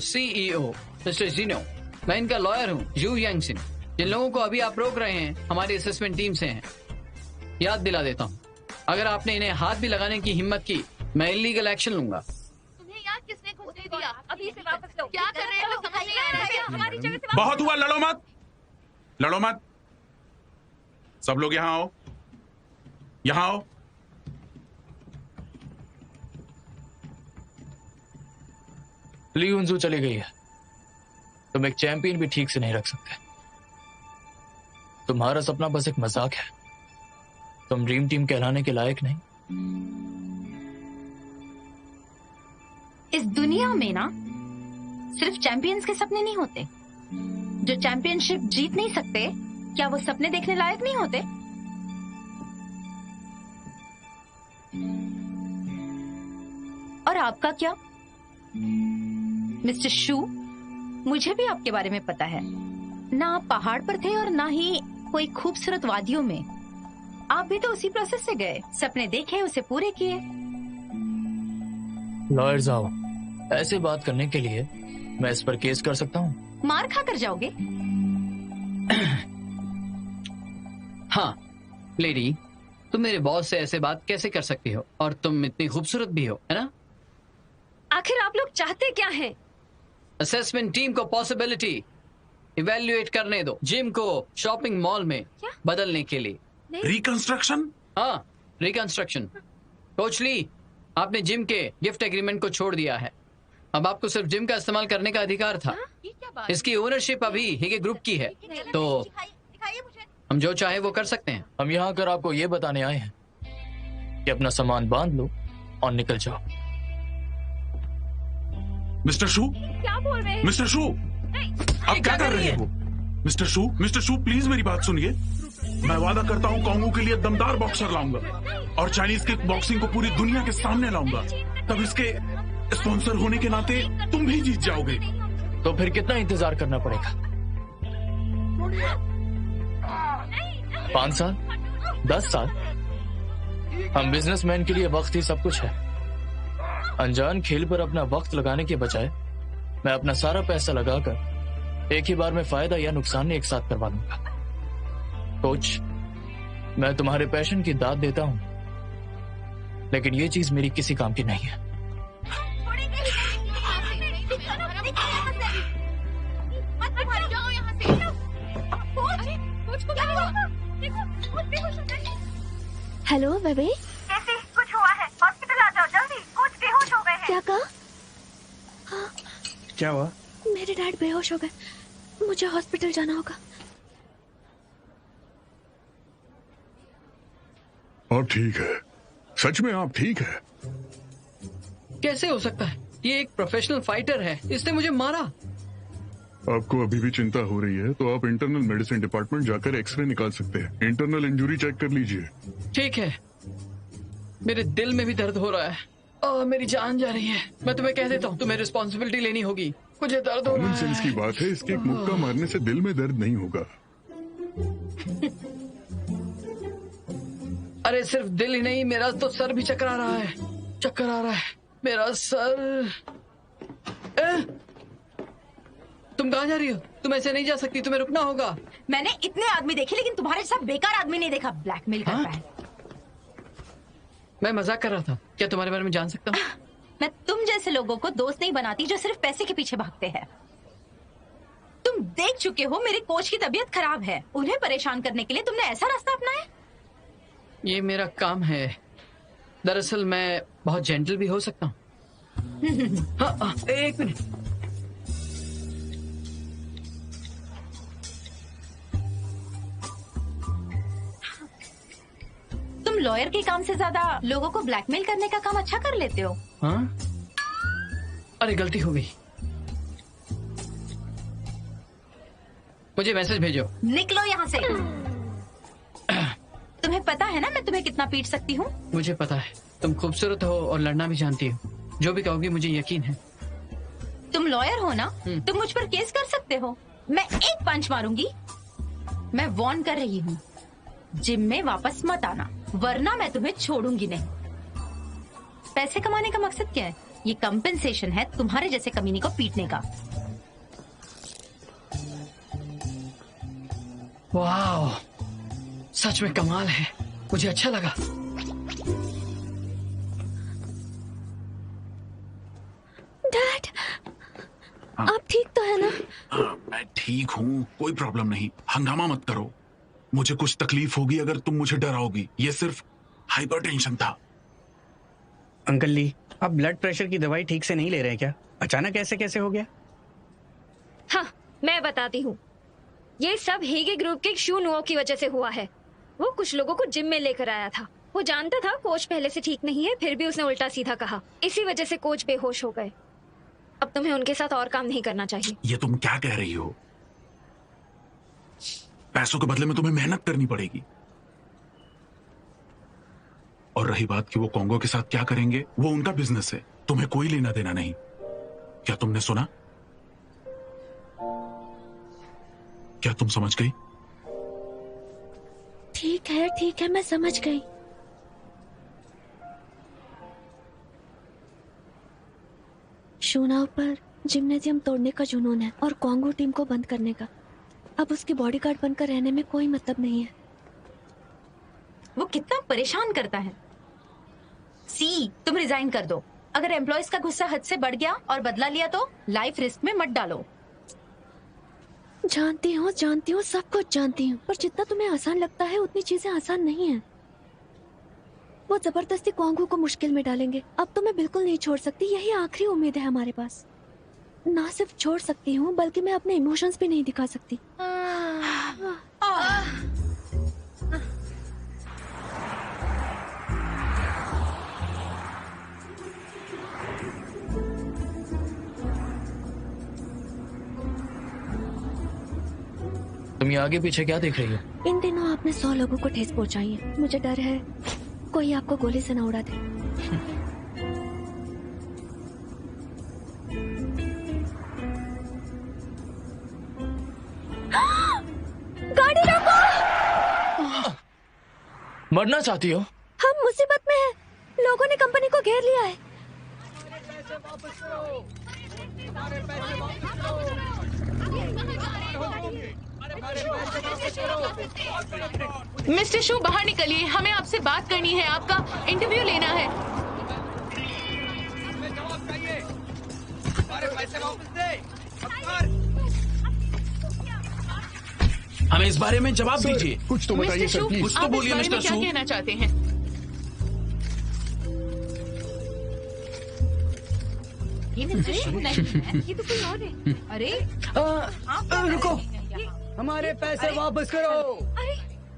CEO mister जिनो, मैं इनका लॉयर हूँ यू यांग सिंह। जिन लोगों को अभी आप रोक रहे हैं हमारी असेसमेंट टीम से हैं। याद दिला देता हूँ, अगर आपने इन्हें हाथ भी लगाने की हिम्मत की मैं इलीगल एक्शन लूंगा। तुम्हें याद किसने घूस दे दिया? अभी से वापस लो। क्या कर रहे हो? समझ नहीं आ रहा है। हमारी जगह से बहुत हुआ, लड़ो मत, लड़ो मत। सब लोग यहाँ आओ, यहाँ आओ। ली हुनजू चली गई है। तुम एक चैंपियन भी ठीक से नहीं रख सकते। तुम्हारा सपना बस एक मजाक है। तुम ड्रीम टीम कहलाने के लायक नहीं। इस दुनिया में ना सिर्फ चैंपियंस के सपने नहीं होते। जो चैंपियनशिप जीत नहीं सकते, क्या वो सपने देखने लायक नहीं होते? और आपका क्या मिस्टर शू? मुझे भी आपके बारे में पता है। ना आप पहाड़ पर थे और ना ही कोई खूबसूरत वादियों में। आप भी तो उसी प्रोसेस से गए, सपने देखे, उसे पूरे किए। लॉयर्स आओ, ऐसे बात करने के लिए मैं इस पर केस कर सकता हूँ। मार खा कर जाओगे? हाँ लेडी, तुम मेरे बॉस से ऐसे बात कैसे कर सकती हो? और तुम इतनी खूबसूरत भी हो, है ना? आखिर आप लोग चाहते क्या हैं? असेसमेंट टीम को पॉसिबिलिटी इवेल्युएट करने दो, जिम को शॉपिंग मॉल में क्या? बदलने के लिए। रिकंस्ट्रक्शन? हाँ, रिकंस्ट्रक्शन। कोच ली, आपने जिम के गिफ्ट एग्रीमेंट को छोड़ दिया है। अब आपको सिर्फ जिम का इस्तेमाल करने का अधिकार था। ये क्या बात? इसकी ओनरशिप अभी हिगे ग्रुप की है, तो दिखाइए मुझे। हम जो चाहे वो कर सकते हैं। हम यहाँ कर आपको ये बताने आए हैं कि अपना सामान बांध लो और निकल जाओ। मिस्टर शू, क्या बोल रहे हैं? मिस्टर शू, आप क्या कर रहे हो? मिस्टर शू प्लीज मेरी बात सुनिए। मैं वादा करता हूँ कांगो के लिए दमदार बॉक्सर लाऊंगा और चाइनीज किक बॉक्सिंग को पूरी दुनिया के सामने लाऊंगा। तब इसके स्पॉन्सर होने के नाते तुम भी जीत जाओगे। तो फिर कितना इंतजार करना पड़ेगा? 5 साल? 10 साल? हम बिजनेसमैन के लिए वक्त ही सब कुछ है। अनजान खेल पर अपना वक्त लगाने के बजाय मैं अपना सारा पैसा लगाकर एक ही बार में फायदा या नुकसान एक साथ करवा लूंगा। कोच, मैं तुम्हारे पैशन की दाद देता हूं, लेकिन ये चीज मेरी किसी काम की नहीं है। हेलो बेबी, कैसे? कुछ हुआ है? हॉस्पिटल आ जाओ जल्दी। कुछ बेहोश हो गए हैं। क्या कहा? क्या हुआ? मेरे डैड बेहोश हो गए, मुझे हॉस्पिटल जाना होगा। आप ठीक है? सच में आप ठीक है? कैसे हो सकता है? ये एक प्रोफेशनल फाइटर है, इसने मुझे मारा। आपको अभी भी चिंता हो रही है तो आप इंटरनल मेडिसिन डिपार्टमेंट जाकर एक्सरे निकाल सकते हैं। इंटरनल इंजरी चेक कर लीजिए। ठीक है, मेरे दिल में भी दर्द हो रहा है और मेरी जान जा रही है। मैं तुम्हें कह देता हूँ, तुम्हें रिस्पॉन्सिबिलिटी लेनी होगी। मुझे दर्द हो रहा कॉमन है। सेंस की बात है, इसके एक मुक्का मारने से दिल में दर्द नहीं होगा। अरे सिर्फ दिल ही नहीं, मेरा तो सर भी चकरा रहा है। चक्कर आ रहा है मेरा सर। तुम कहाँ जा रही हो? तुम ऐसे नहीं जा सकती, तुम्हें रुकना होगा। मैंने इतने आदमी देखे लेकिन तुम्हारे जैसा बेकार आदमी नहीं देखा। ब्लैकमेल करता है। मैं मजाक कर रहा था। क्या तुम्हारे बारे में जान सकता हूँ? मैं तुम जैसे लोगों को दोस्त नहीं बनाती जो सिर्फ पैसे के पीछे भागते हैं। तुम देख चुके हो मेरे कोच की तबीयत खराब है, उन्हें परेशान करने के लिए तुमने ऐसा रास्ता अपनाया। ये मेरा काम है। दरअसल मैं बहुत जेंटल भी हो सकता हूँ। हाँ, एक मिनट। तुम लॉयर के काम से ज्यादा लोगों को ब्लैकमेल करने का काम अच्छा कर लेते हो। हाँ? अरे गलती हो गई। मुझे मैसेज भेजो। निकलो यहाँ से। तुम्हें पता है ना मैं तुम्हें कितना पीट सकती हूँ। मुझे पता है, तुम खूबसूरत हो और लड़ना भी जानती हो। जो भी कहोगी मुझे यकीन है। तुम लॉयर हो ना, तुम मुझ पर केस कर सकते हो। मैं एक पंच मारूंगी। मैं वार्न कर रही हूँ, जिम में वापस मत आना, वरना मैं तुम्हें छोड़ूंगी नहीं। पैसे कमाने का मकसद क्या है? ये कंपेंसेशन है तुम्हारे जैसे कमीने को पीटने का। वाह, सच में कमाल है, मुझे अच्छा लगा। डैड, आप ठीक तो है ना? मैं ठीक हूँ, कोई प्रॉब्लम नहीं। हंगामा मत करो। मुझे कुछ तकलीफ होगी अगर तुम मुझे डराओगी। ये सिर्फ हाइपरटेंशन था। अंकल ली, आप ब्लड प्रेशर की दवाई ठीक से नहीं ले रहे हैं क्या? अचानक ऐसे कैसे हो गया? हाँ, मैं बताती हूँ। ये सब हेगे ग्रुप के शू नुओ की वजह से हुआ है। वो कुछ लोगों को जिम में लेकर आया था। वो जानता था कोच पहले से ठीक नहीं है, फिर भी उसने उल्टा सीधा कहा। इसी वजह से कोच बेहोश हो गए। अब तुम्हें उनके साथ और काम नहीं करना चाहिए। ये तुम क्या कह रही हो? पैसों के बदले में तुम्हें मेहनत करनी पड़ेगी। और रही बात कि वो कॉन्गो के साथ क्या करेंगे, वो उनका बिजनेस है, तुम्हें कोई लेना देना नहीं। क्या तुमने सुना? क्या तुम समझ गई? ठीक है, मैं समझ गई। शूनाव पर जिम्नेजियम तोड़ने का जुनून है और कॉन्गो टीम को बंद करने का। अब उसकी बॉडीगार्ड बनकर रहने में कोई मतलब नहीं है। वो कितना परेशान करता है। तुम रिजाइन कर दो। अगर एम्प्लॉयज का गुस्सा हद से बढ़ गया और बदला लिया तो लाइफ रिस्क में मत डालो। जानती हूँ, सब कुछ जानती हूँ, पर जितना तुम्हें आसान लगता है उतनी चीजें आसान नहीं है। वो जबरदस्ती कॉन्गो को मुश्किल में डालेंगे। अब तो मैं बिल्कुल नहीं छोड़ सकती। यही आखिरी उम्मीद है हमारे पास। ना सिर्फ छोड़ सकती हूँ बल्कि मैं अपने इमोशंस भी नहीं दिखा सकती। तुम ये आगे पीछे क्या देख रही हो? इन दिनों आपने 100 लोगों को ठेस पहुंचाई है। मुझे डर है कोई आपको गोली से न उड़ा दे। गाड़ी रोको! मरना चाहती हो? हम मुसीबत में हैं। लोगों ने कंपनी को घेर लिया है। मिस्टर शू, बाहर निकलिए, हमें आपसे बात करनी है, आपका इंटरव्यू लेना है। हमें इस बारे में जवाब दीजिए। कुछ तो बताइए मिस्टर सर, शू, प्लीज। कुछ तो आप इस बोलिए बारे में मिस्टर क्या शू। कहना चाहते हैं? ये मिस्टर शू नहीं है, ये तो कोई और है। अरे रुको, हमारे पैसे वापस करो।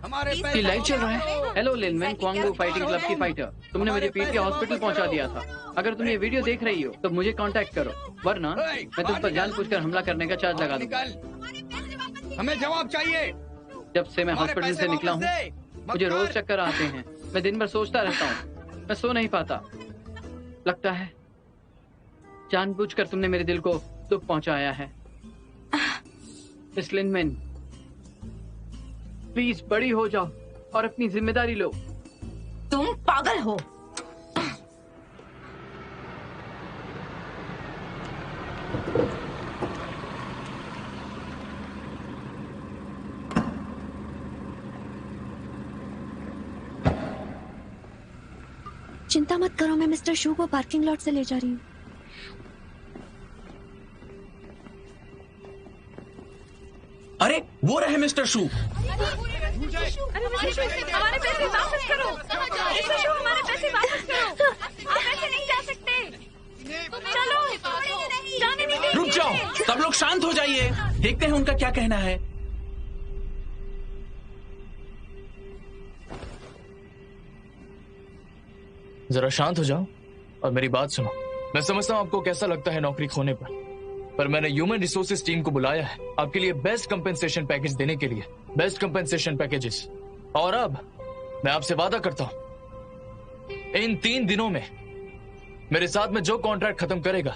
हमारे ये पैसे लाइव चल रहा है। हेलो लिन, मैं क्वांगो फाइटिंग क्लब की फाइटर। तुमने मुझे पीट के हॉस्पिटल पहुंचा दिया था। अगर तुम ये वीडियो देख रही हो तो मुझे कांटेक्ट करो, वरना मैं तुम पर जानबूझकर हमला करने का चार्ज लगा दूंगा। हमें जवाब चाहिए। जब से मैं हॉस्पिटल से निकला हूँ मुझे रोज चक्कर आते हैं। मैं दिन भर सोचता रहता हूँ, मैं सो नहीं पाता। लगता है जानबूझकर तुमने मेरे दिल को दुख पहुंचाया है। मिस लिनमैन, प्लीज बड़ी हो जाओ और अपनी जिम्मेदारी लो। तुम पागल हो। चिंता मत करो, मैं मिस्टर शू को पार्किंग लॉट से ले जा रही हूँ। अरे वो रहे मिस्टर शू। हमारे पैसे वापस करो। मिस्टर शू, हमारे पैसे वापस करो। आप ऐसे नहीं जा सकते। चलो, जाने नहीं देंगे। रुक जाओ, सब लोग शांत हो जाइए, देखते हैं उनका क्या कहना है। जरा शांत हो जाओ और मेरी बात सुनो। मैं समझता हूँ आपको कैसा लगता है नौकरी खोने पर मैंने ह्यूमन रिसोर्सेज टीम को बुलाया है आपके लिए बेस्ट कंपेंसेशन पैकेज देने के लिए। Best compensation packages. और अब मैं आपसे वादा करता हूं इन 3 दिनों में मेरे साथ में जो कॉन्ट्रैक्ट खत्म करेगा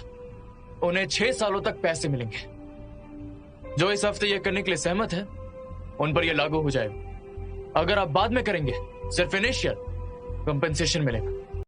उन्हें 6 सालों तक पैसे मिलेंगे। जो इस हफ्ते ये करने के लिए सहमत है उन पर यह लागू हो जाएगा। अगर आप बाद में करेंगे सिर्फ इनिशियल कंपेंसेशन मिलेगा।